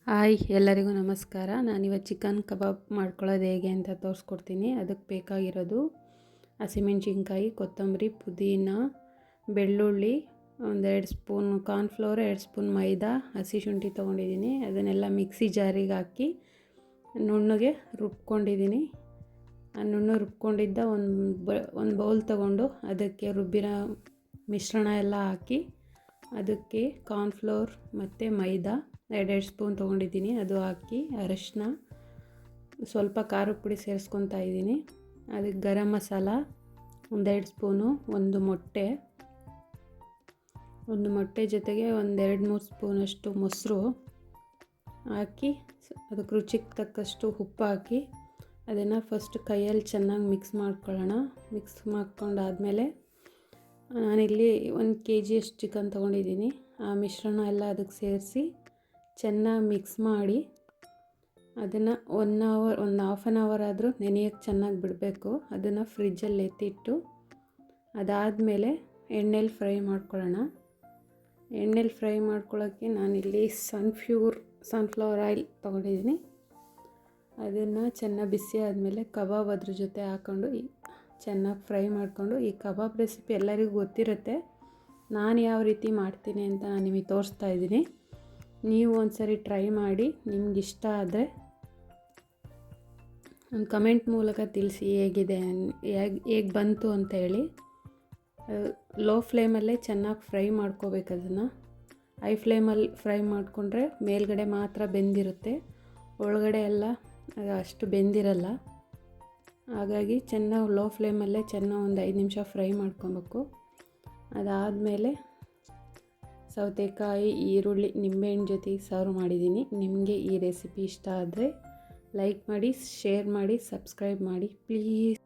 Hi ಎಲ್ಲರಿಗೂ ನಮಸ್ಕಾರ. ನಾನಿವತ್ತು ಚಿಕನ್ ಕಬಾಬ್ ಮಾಡ್ಕೊಳ್ಳೋದು ಹೇಗೆ ಅಂತ ತೋರಿಸ್ಕೊಡ್ತೀನಿ. ಅದಕ್ಕೆ ಬೇಕಾಗಿರೋದು ಹಸಿಮೆಣ್ಸಿನ್ಕಾಯಿ, ಕೊತ್ತಂಬರಿ, ಪುದೀನ, ಬೆಳ್ಳುಳ್ಳಿ, 2 ಸ್ಪೂನ್ ಕಾರ್ನ್ಫ್ಲೋರ್, 2 ಸ್ಪೂನ್ ಮೈದಾ, ಹಸಿ ಶುಂಠಿ ತೊಗೊಂಡಿದ್ದೀನಿ. ಅದನ್ನೆಲ್ಲ ಮಿಕ್ಸಿ ಜಾರಿಗೆ ಹಾಕಿ ನುಣ್ಣಗೆ ರುಬ್ಕೊಂಡಿದ್ದೀನಿ. ಆ ನುಣ್ಣಗೆ ರುಬ್ಕೊಂಡಿದ್ದ ಒಂದು ಬೌಲ್ ತೊಗೊಂಡು ಅದಕ್ಕೆ ರುಬ್ಬಿರೋ ಮಿಶ್ರಣ ಎಲ್ಲ ಹಾಕಿ ಅದಕ್ಕೆ ಕಾರ್ನ್ಫ್ಲೋರ್ ಮತ್ತು ಮೈದಾ 2 ಸ್ಪೂನ್ ತೊಗೊಂಡಿದ್ದೀನಿ. ಅದು ಹಾಕಿ ಅರಶಿನ, ಸ್ವಲ್ಪ ಖಾರದ ಪುಡಿ ಸೇರಿಸ್ಕೊತಾ ಇದ್ದೀನಿ. ಅದಕ್ಕೆ ಗರಂ ಮಸಾಲ 2 ಸ್ಪೂನು, ಒಂದು ಮೊಟ್ಟೆ ಜೊತೆಗೆ 2-3 ಸ್ಪೂನಷ್ಟು ಮೊಸರು ಹಾಕಿ ಅದಕ್ಕೆ ರುಚಿಗೆ ತಕ್ಕಷ್ಟು ಉಪ್ಪು ಹಾಕಿ ಅದನ್ನು ಫಸ್ಟ್ ಕೈಯಲ್ಲಿ ಚೆನ್ನಾಗಿ ಮಿಕ್ಸ್ ಮಾಡ್ಕೊಳ್ಳೋಣ. ಮಿಕ್ಸ್ ಮಾಡ್ಕೊಂಡಾದಮೇಲೆ ನಾನಿಲ್ಲಿ 1 kg ಅಷ್ಟು ಚಿಕನ್ ತೊಗೊಂಡಿದ್ದೀನಿ. ಆ ಮಿಶ್ರಣ ಎಲ್ಲ ಅದಕ್ಕೆ ಸೇರಿಸಿ ಚೆನ್ನಾಗಿ ಮಿಕ್ಸ್ ಮಾಡಿ ಅದನ್ನು 1 ಹಾಫ್ ಆನ್ ಅವರ್ ಆದರೂ ನೆನೆಯೋಕ್ಕೆ ಚೆನ್ನಾಗಿ ಬಿಡಬೇಕು. ಅದನ್ನು ಫ್ರಿಜ್ಜಲ್ಲಿ ಎತ್ತಿಟ್ಟು ಅದಾದಮೇಲೆ ಎಣ್ಣೆಲಿ ಫ್ರೈ ಮಾಡ್ಕೊಳ್ಳೋಣ. ಎಣ್ಣೆಲಿ ಫ್ರೈ ಮಾಡ್ಕೊಳ್ಳೋಕ್ಕೆ ನಾನಿಲ್ಲಿ ಸನ್ಫ್ಲವರ್ ಆಯಿಲ್ ತೊಗೊಂಡಿದ್ದೀನಿ. ಅದನ್ನು ಚೆನ್ನಾಗಿ ಬಿಸಿ ಆದಮೇಲೆ ಕಬಾಬ್ ಅದ್ರ ಜೊತೆ ಹಾಕ್ಕೊಂಡು ಚೆನ್ನಾಗಿ ಫ್ರೈ ಮಾಡಿಕೊಂಡು, ಈ ಕಬಾಬ್ ರೆಸಿಪಿ ಎಲ್ಲರಿಗೂ ಗೊತ್ತಿರುತ್ತೆ. ನಾನು ಯಾವ ರೀತಿ ಮಾಡ್ತೀನಿ ಅಂತ ನಾನು ನಿಮಗೆ ತೋರಿಸ್ತಾ ಇದ್ದೀನಿ. ನೀವು ಒಂದ್ಸರಿ ಟ್ರೈ ಮಾಡಿ. ನಿಮ್ಗೆ ಇಷ್ಟ ಆದರೆ ಒಂದು ಕಮೆಂಟ್ ಮೂಲಕ ತಿಳಿಸಿ ಹೇಗಿದೆ, ಹೇಗೆ ಬಂತು ಅಂತ ಹೇಳಿ. ಲೋ ಫ್ಲೇಮಲ್ಲೇ ಚೆನ್ನಾಗಿ ಫ್ರೈ ಮಾಡ್ಕೋಬೇಕು. ಅದನ್ನು ಹೈ ಫ್ಲೇಮಲ್ಲಿ ಫ್ರೈ ಮಾಡಿಕೊಂಡ್ರೆ ಮೇಲ್ಗಡೆ ಮಾತ್ರ ಬೆಂದಿರುತ್ತೆ, ಒಳಗಡೆ ಎಲ್ಲ ಅಷ್ಟು ಬೆಂದಿರಲ್ಲ. ಹಾಗಾಗಿ ಚೆನ್ನಾಗಿ ಲೋ ಫ್ಲೇಮಲ್ಲೇ ಚೆನ್ನಾಗಿ ಒಂದು 5 ನಿಮಿಷ ಫ್ರೈ ಮಾಡ್ಕೊಬೇಕು. ಅದಾದಮೇಲೆ ಸೌತೆಕಾಯಿ, ಈರುಳ್ಳಿ, ನಿಂಬೆಹಣ್ಣು ಜೊತೆ ಸರ್ವ್ ಮಾಡಿದ್ದೀನಿ. ನಿಮಗೆ ಈ ರೆಸಿಪಿ ಇಷ್ಟ ಆದರೆ ಲೈಕ್ ಮಾಡಿ, ಶೇರ್ ಮಾಡಿ, ಸಬ್ಸ್ಕ್ರೈಬ್ ಮಾಡಿ ಪ್ಲೀಸ್.